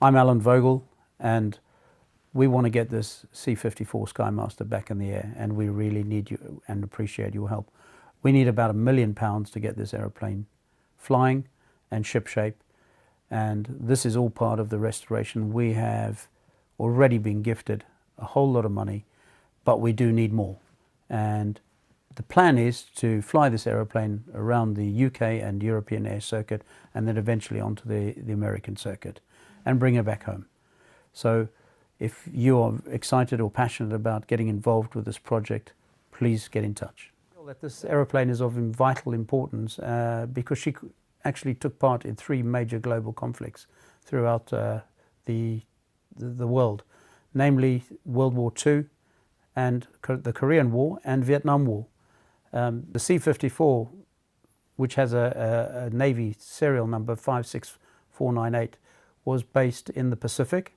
I'm Allan Vogel, and we want to get this C-54 Skymaster back in the air, and we really need you and appreciate your help. We need about £1 million to get this aeroplane flying and shipshape, and this is all part of the restoration. We have already been gifted a whole lot of money, but we do need more. And the plan is to fly this aeroplane around the UK and European air circuit, and then eventually onto the American circuit, and bring it back home. So if you are excited or passionate about getting involved with this project, please get in touch. That this aeroplane is of vital importance because she actually took part in 3 major global conflicts throughout the world, namely World War II and the Korean War and Vietnam War. The C-54, which has a Navy serial number 56498, was based in the Pacific,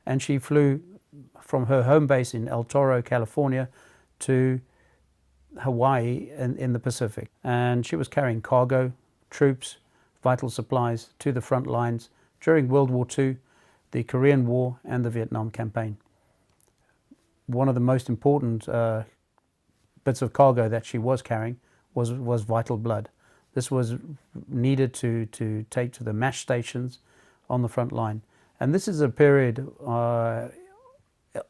and she flew from her home base in El Toro, California, to Hawaii in the Pacific. And she was carrying cargo, troops, vital supplies to the front lines during World War II, the Korean War and the Vietnam campaign. One of the most important bits of cargo that she was carrying was vital blood. This was needed to take to the MASH stations on the front line. And this is a period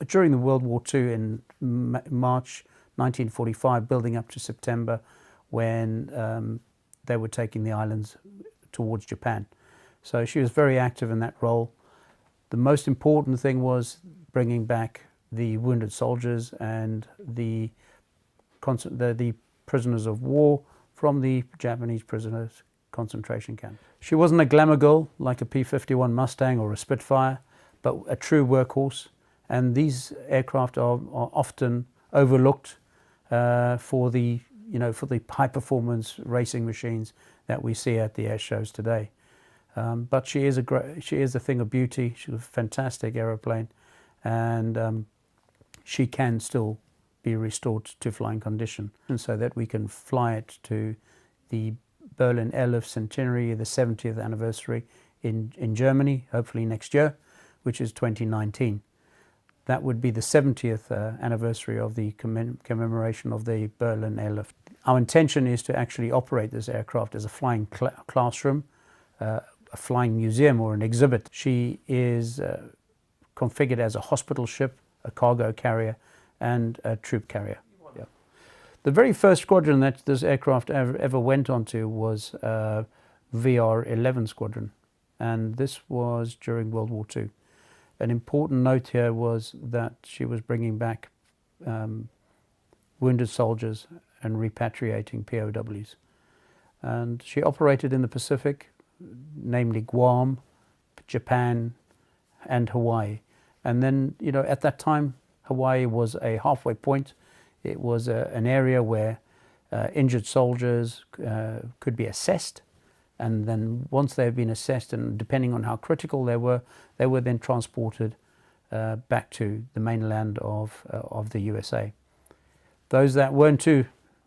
during the World War II in March 1945, building up to September, when they were taking the islands towards Japan. So she was very active in that role. The most important thing was bringing back the wounded soldiers and the prisoners of war from the Japanese prisoners concentration camp. She wasn't a glamour girl like a P-51 Mustang or a Spitfire, but a true workhorse. And these aircraft are often overlooked for the high performance racing machines that we see at the air shows today. But she is a thing of beauty. She's a fantastic aeroplane, and she can still be restored to flying condition, and so that we can fly it to the Berlin Airlift Centenary, the 70th anniversary in Germany, hopefully next year, which is 2019. That would be the 70th anniversary of the commemoration of the Berlin Airlift. Our intention is to actually operate this aircraft as a flying classroom, a flying museum or an exhibit. She is configured as a hospital ship, a cargo carrier, and a troop carrier. Yeah. The very first squadron that this aircraft ever went onto was VR-11 squadron, and this was during World War II. An important note here was that she was bringing back wounded soldiers and repatriating POWs. And she operated in the Pacific, namely Guam, Japan, and Hawaii. And then, at that time, Hawaii was a halfway point. It was an area where injured soldiers could be assessed, and then once they have been assessed, and depending on how critical they were then transported back to the mainland of the USA. Those that weren't too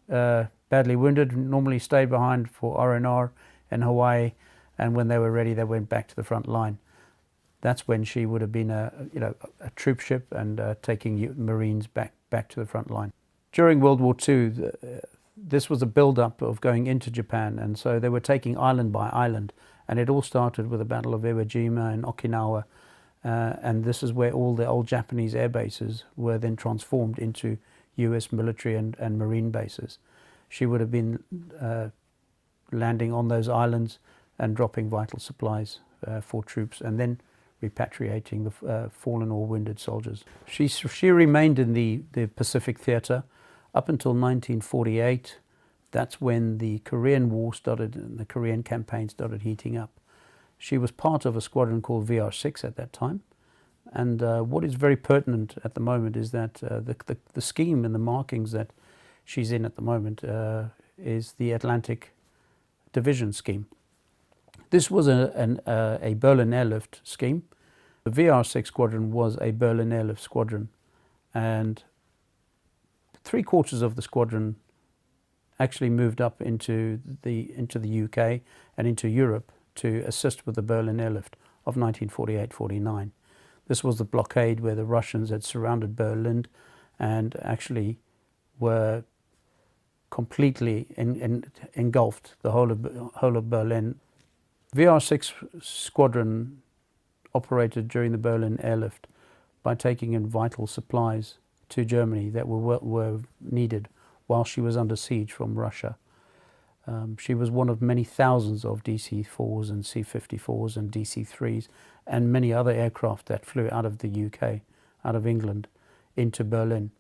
badly wounded normally stayed behind for R&R in Hawaii, and when they were ready, they went back to the front line. That's when she would have been a troop ship and taking Marines back to the front line. During World War II, this was a build-up of going into Japan, and so they were taking island by island, and it all started with the Battle of Iwo Jima and Okinawa, and this is where all the old Japanese air bases were then transformed into US military and marine bases. She would have been landing on those islands and dropping vital supplies for troops, and then repatriating the fallen or wounded soldiers. She remained in the Pacific theater up until 1948. That's when the Korean War started and the Korean campaign started heating up. She was part of a squadron called VR-6 at that time. And what is very pertinent at the moment is that the scheme and the markings that she's in at the moment is the Atlantic Division scheme. This was a Berlin Airlift scheme. The VR-6 squadron was a Berlin Airlift squadron, and 3/4 of the squadron actually moved up into the UK and into Europe to assist with the Berlin Airlift of 1948-49. This was the blockade where the Russians had surrounded Berlin and actually were completely engulfed the whole of Berlin. VR-6 squadron operated during the Berlin airlift by taking in vital supplies to Germany that were needed while she was under siege from Russia. She was one of many thousands of DC-4s and C-54s and DC-3s and many other aircraft that flew out of the UK, out of England, into Berlin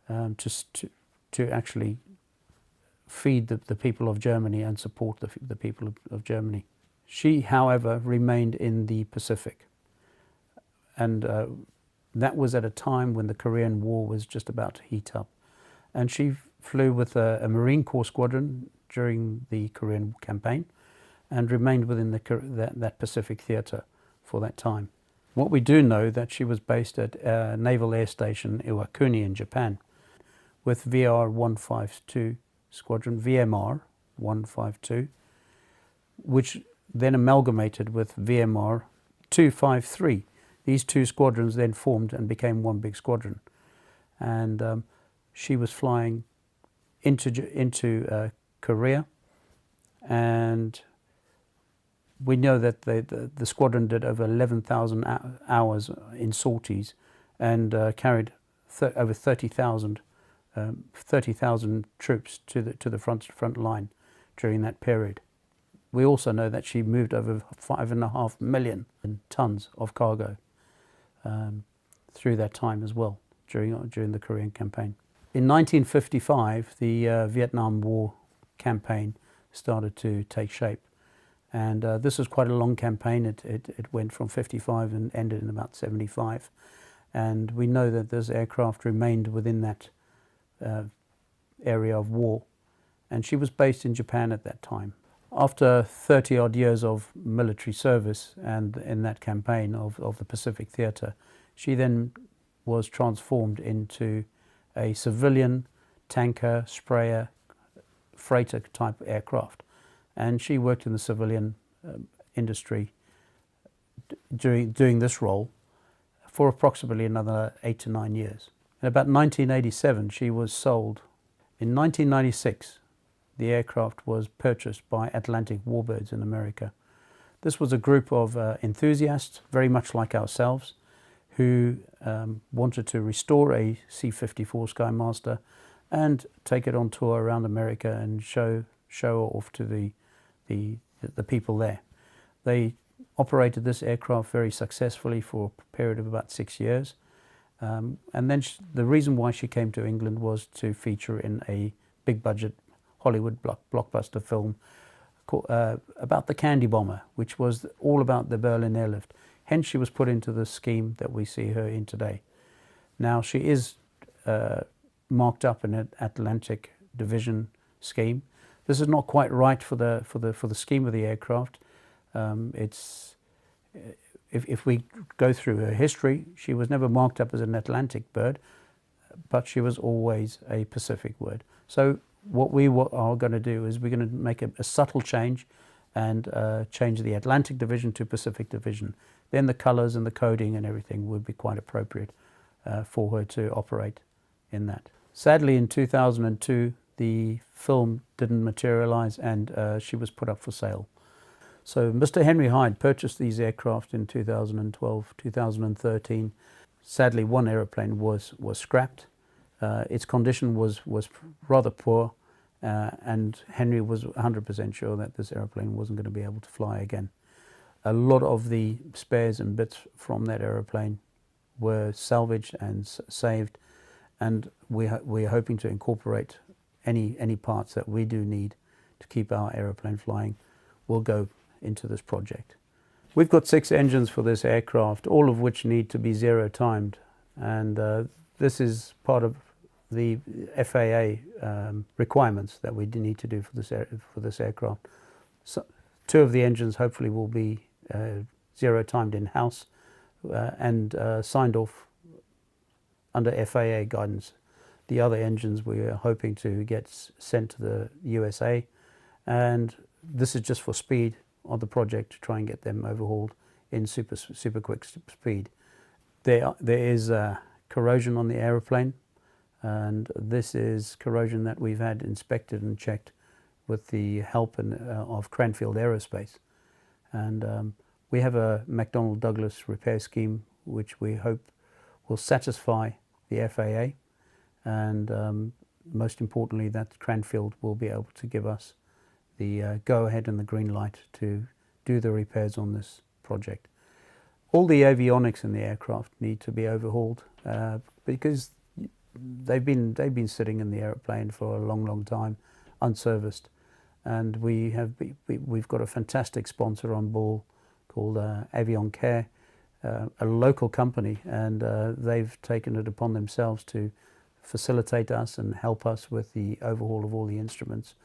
to actually feed the people of Germany and support the people of Germany. She, however, remained in the Pacific, and that was at a time when the Korean War was just about to heat up. And she flew with a Marine Corps squadron during the Korean campaign and remained within that Pacific theatre for that time. What we do know that she was based at Naval Air Station Iwakuni in Japan with VR-152 squadron, VMR 152, which then amalgamated with VMR 253. These two squadrons then formed and became one big squadron. And she was flying into Korea, and we know that the squadron did over 11,000 hours in sorties and carried over 30,000 troops to the front line during that period. We also know that she moved over 5.5 million tons of cargo through that time as well during the Korean campaign. In 1955, the Vietnam War campaign started to take shape, and this was quite a long campaign. It went from 55 and ended in about 75, and we know that this aircraft remained within that area of war, and she was based in Japan at that time. After 30 odd years of military service and in that campaign of the Pacific Theatre, she then was transformed into a civilian tanker, sprayer, freighter type aircraft, and she worked in the civilian industry doing this role for approximately another 8 to 9 years. In about 1987 she was sold. In 1996 the aircraft was purchased by Atlantic Warbirds in America. This was a group of enthusiasts, very much like ourselves, who wanted to restore a C-54 Skymaster and take it on tour around America and show off to the people there. They operated this aircraft very successfully for a period of about 6 years. And then the reason why she came to England was to feature in a big budget Hollywood blockbuster film about the Candy Bomber, which was all about the Berlin airlift. Hence she was put into the scheme that we see her in today. Now she is marked up in an Atlantic Division scheme. This is not quite right for the scheme of the aircraft. If we go through her history, she was never marked up as an Atlantic bird, but she was always a Pacific bird. So what we are going to do is we're going to make a subtle change and change the Atlantic Division to Pacific Division. Then the colours and the coding and everything would be quite appropriate for her to operate in that. Sadly, in 2002, the film didn't materialise and she was put up for sale. So Mr. Henry Hyde purchased these aircraft in 2012, 2013. Sadly, one aeroplane was scrapped. Its condition was rather poor, and Henry was 100% sure that this aeroplane wasn't going to be able to fly again. A lot of the spares and bits from that aeroplane were salvaged and saved, and we're hoping to incorporate any parts that we do need to keep our aeroplane flying will go into this project. We've got 6 engines for this aircraft, all of which need to be zero-timed, and this is part of the FAA requirements that we need to do for this aircraft. So 2 of the engines hopefully will be zero-timed in-house and signed off under FAA guidance. The other engines we are hoping to get sent to the USA, and this is just for speed of the project to try and get them overhauled in super quick speed. There is corrosion on the aeroplane, and this is corrosion that we've had inspected and checked with the help of Cranfield Aerospace. And we have a McDonnell Douglas repair scheme which we hope will satisfy the FAA, and most importantly that Cranfield will be able to give us the go-ahead and the green light to do the repairs on this project. All the avionics in the aircraft need to be overhauled because they've been sitting in the airplane for a long time, unserviced, and we've got a fantastic sponsor on board called Avion Care, a local company, and they've taken it upon themselves to facilitate us and help us with the overhaul of all the instruments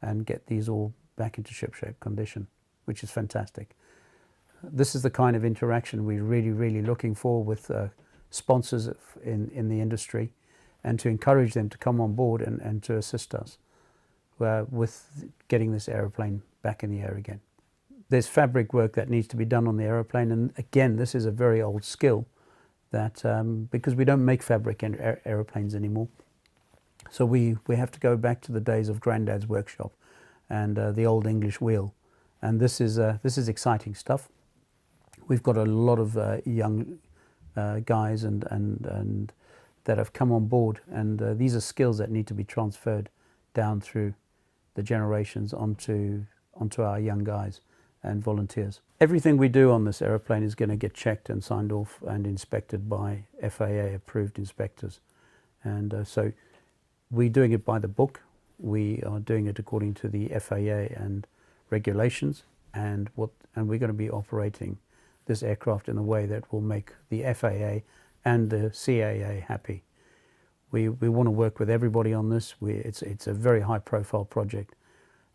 and get these all back into shipshape condition, which is fantastic. This is the kind of interaction we're really looking for with sponsors in the industry, and to encourage them to come on board and to assist us with getting this aeroplane back in the air again. There's fabric work that needs to be done on the aeroplane, and again this is a very old skill that because we don't make fabric in aeroplanes anymore, so we have to go back to the days of Grandad's workshop and the old English wheel, and this is exciting stuff. We've got a lot of young guys and that have come on board, and these are skills that need to be transferred down through the generations onto our young guys and volunteers. Everything we do on this aeroplane is going to get checked and signed off and inspected by FAA approved inspectors, and so we're doing it by the book. We are doing it according to the FAA and regulations, and we're going to be operating this aircraft in a way that will make the FAA and the CAA happy. We want to work with everybody on this. It's a very high profile project,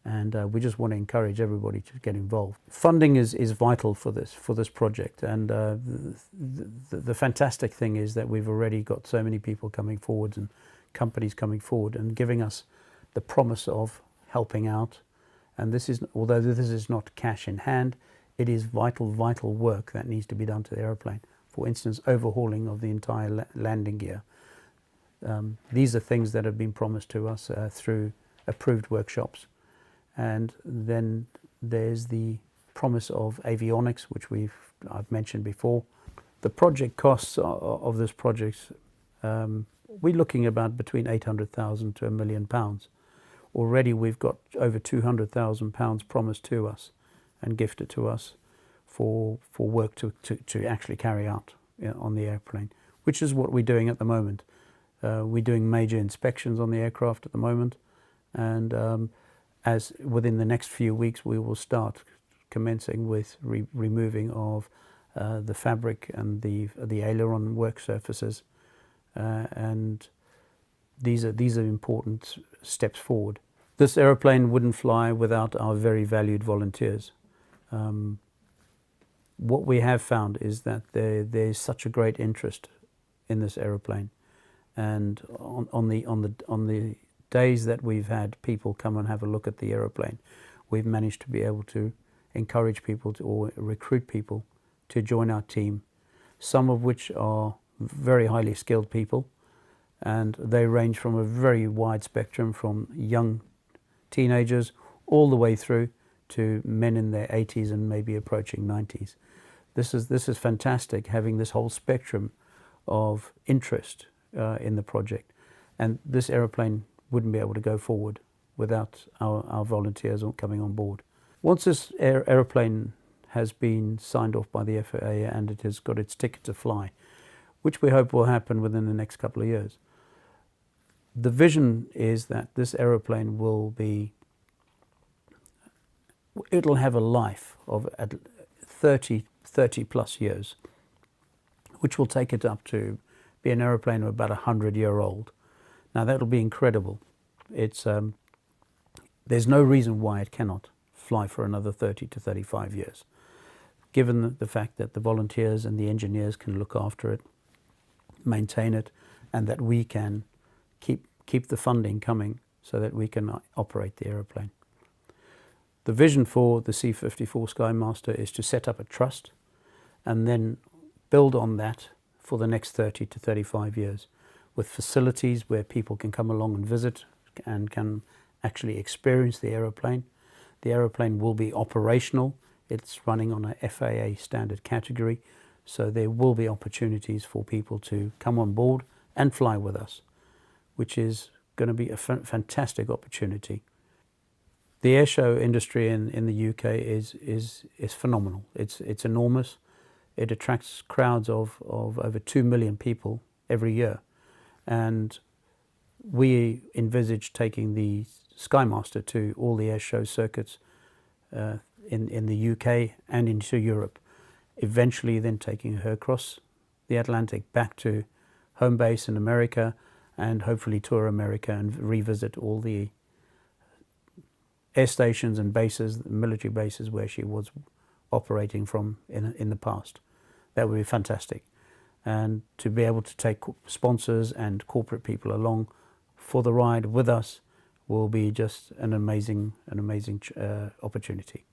and we just want to encourage everybody to get involved. Funding is vital for this project, and the fantastic thing is that we've already got so many people coming forward and companies coming forward and giving us the promise of helping out. And although this is not cash in hand, it is vital work that needs to be done to the aeroplane. For instance, overhauling of the entire landing gear. These are things that have been promised to us through approved workshops. And then there's the promise of avionics, which I've mentioned before. The project costs of this project, we're looking about between 800,000 to £1 million. Already we've got over £200,000 promised to us and gifted to us for work to actually carry out on the airplane, which is what we're doing at the moment. We're doing major inspections on the aircraft at the moment, and as within the next few weeks we will start commencing with removing of the fabric and the aileron work surfaces, and these are important steps forward. This aeroplane wouldn't fly without our very valued volunteers. What we have found is that there's such a great interest in this aeroplane, and on the days that we've had people come and have a look at the aeroplane, we've managed to be able to encourage people or recruit people to join our team, some of which are very highly skilled people, and they range from a very wide spectrum, from young teenagers all the way through to men in their 80s and maybe approaching 90s. This is fantastic, having this whole spectrum of interest in the project, and this aeroplane wouldn't be able to go forward without our volunteers coming on board. Once this aeroplane has been signed off by the FAA and it has got its ticket to fly, which we hope will happen within the next couple of years, the vision is that this aeroplane it'll have a life of 30 plus years, which will take it up to be an aeroplane of about 100-year-old. Now that'll be incredible. There's no reason why it cannot fly for another 30 to 35 years, given the fact that the volunteers and the engineers can look after it, maintain it, and that we can keep the funding coming so that we can operate the aeroplane. The vision for the C-54 Skymaster is to set up a trust and then build on that for the next 30 to 35 years with facilities where people can come along and visit and can actually experience the aeroplane. The aeroplane will be operational. It's running on a FAA standard category, so there will be opportunities for people to come on board and fly with us, which is going to be a fantastic opportunity. The airshow industry in the UK is phenomenal. It's enormous. It attracts crowds of over 2 million people every year, and we envisage taking the Skymaster to all the airshow circuits in the UK and into Europe, eventually then taking her across the Atlantic back to home base in America, and hopefully tour America and revisit all the air stations and bases, military bases where she was operating from in the past. That would be fantastic. And to be able to take sponsors and corporate people along for the ride with us will be just an amazing opportunity.